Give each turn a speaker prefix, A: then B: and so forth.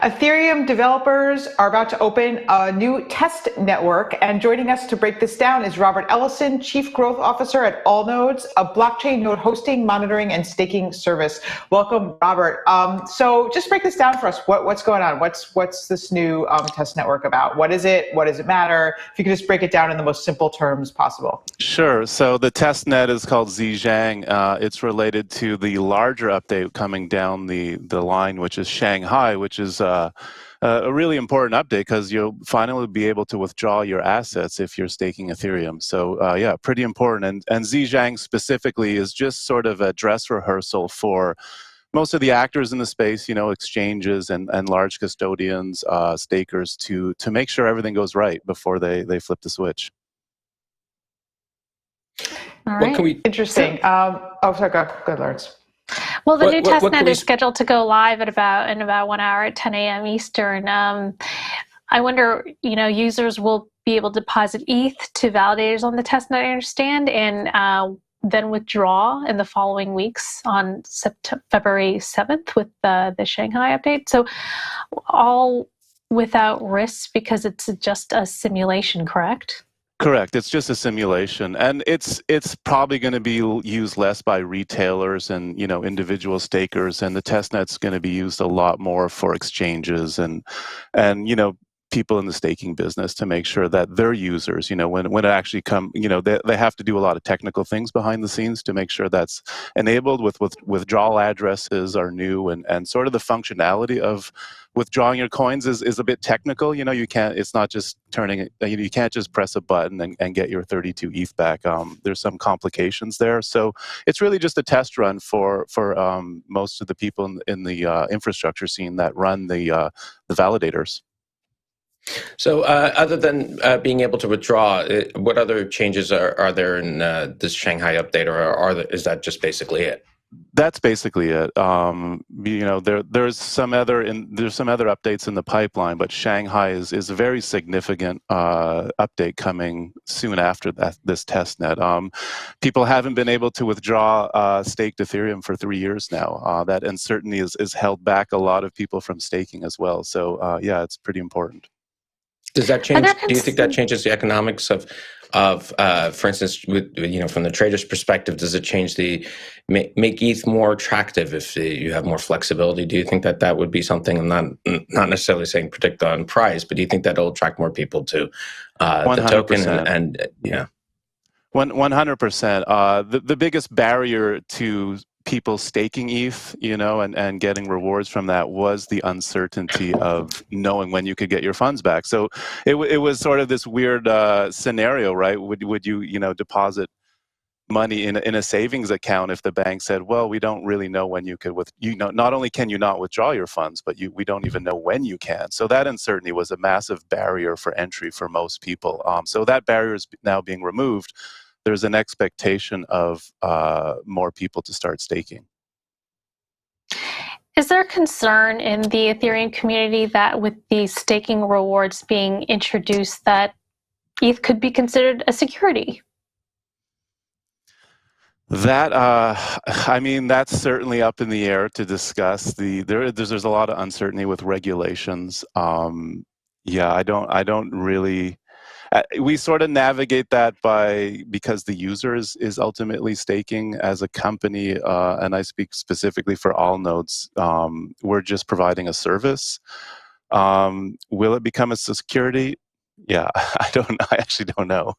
A: Ethereum developers are about to open a new test network, and joining us to break this down is Robert Ellison, Chief Growth Officer at Allnodes, a blockchain node hosting, monitoring, and staking service. Welcome, Robert. So just break this down for us. What's going on? What's this new test network about? What is it? What does it matter? If you could just break it down in the most simple terms possible.
B: Sure. So the testnet is called Zhejiang. It's related to the larger update coming down the line, which is Shanghai, which is a really important update because you'll finally be able to withdraw your assets if you're staking Ethereum. So yeah, pretty important. And Zhejiang specifically is just sort of a dress rehearsal for most of the actors in the space, you know, exchanges and large custodians, stakers, to make sure everything goes right before they flip the switch.
A: All right. Interesting. Sorry, go ahead, Lawrence.
C: Well, the new testnet is scheduled to go live in about 1 hour at 10 a.m. Eastern. I wonder, you know, users will be able to deposit ETH to validators on the testnet, I understand, and then withdraw in the following weeks on February 7th with the Shanghai update. So all without risk because it's just a simulation, correct?
B: Correct. It's just a simulation, and it's probably going to be used less by retailers and, you know, individual stakers, and the testnet's going to be used a lot more for exchanges and you know, people in the staking business to make sure that their users, you know, when it actually come, you know, they have to do a lot of technical things behind the scenes to make sure that's enabled. With withdrawal addresses are new, and sort of the functionality of withdrawing your coins is a bit technical. You know, it's not just turning it, you can't just press a button and get your 32 ETH back. There's some complications there. So it's really just a test run for most of the people in the infrastructure scene that run the validators.
D: So other than being able to withdraw, what other changes are there in this Shanghai update, or is that just basically it?
B: That's basically it. You know, there's some other updates in the pipeline, but Shanghai is a very significant update coming soon after this testnet. People haven't been able to withdraw staked Ethereum for 3 years now. That uncertainty is held back a lot of people from staking as well. So yeah, it's pretty important.
D: Does that change? Do you think that changes the economics of, for instance, with, you know, from the trader's perspective, does it change make ETH more attractive if you have more flexibility? Do you think that would be something? I'm not necessarily saying predict on price, but do you think that it'll attract more people to the token? And yeah,
B: 100%. The biggest barrier to people staking ETH, you know, and getting rewards from that was the uncertainty of knowing when you could get your funds back. So it was sort of this weird scenario, right? Would you, you know, deposit money in a savings account if the bank said, well, we don't really know when you could, not only can you not withdraw your funds, but we don't even know when you can. So that uncertainty was a massive barrier for entry for most people. So that barrier is now being removed. There's an expectation of more people to start staking.
C: Is there concern in the Ethereum community that with the staking rewards being introduced that ETH could be considered a security?
B: That I mean, that's certainly up in the air to discuss. There's a lot of uncertainty with regulations. Yeah, I don't really. We sort of navigate that because the user is ultimately staking as a company, and I speak specifically for Allnodes. We're just providing a service. Will it become a security? Yeah, I actually don't know.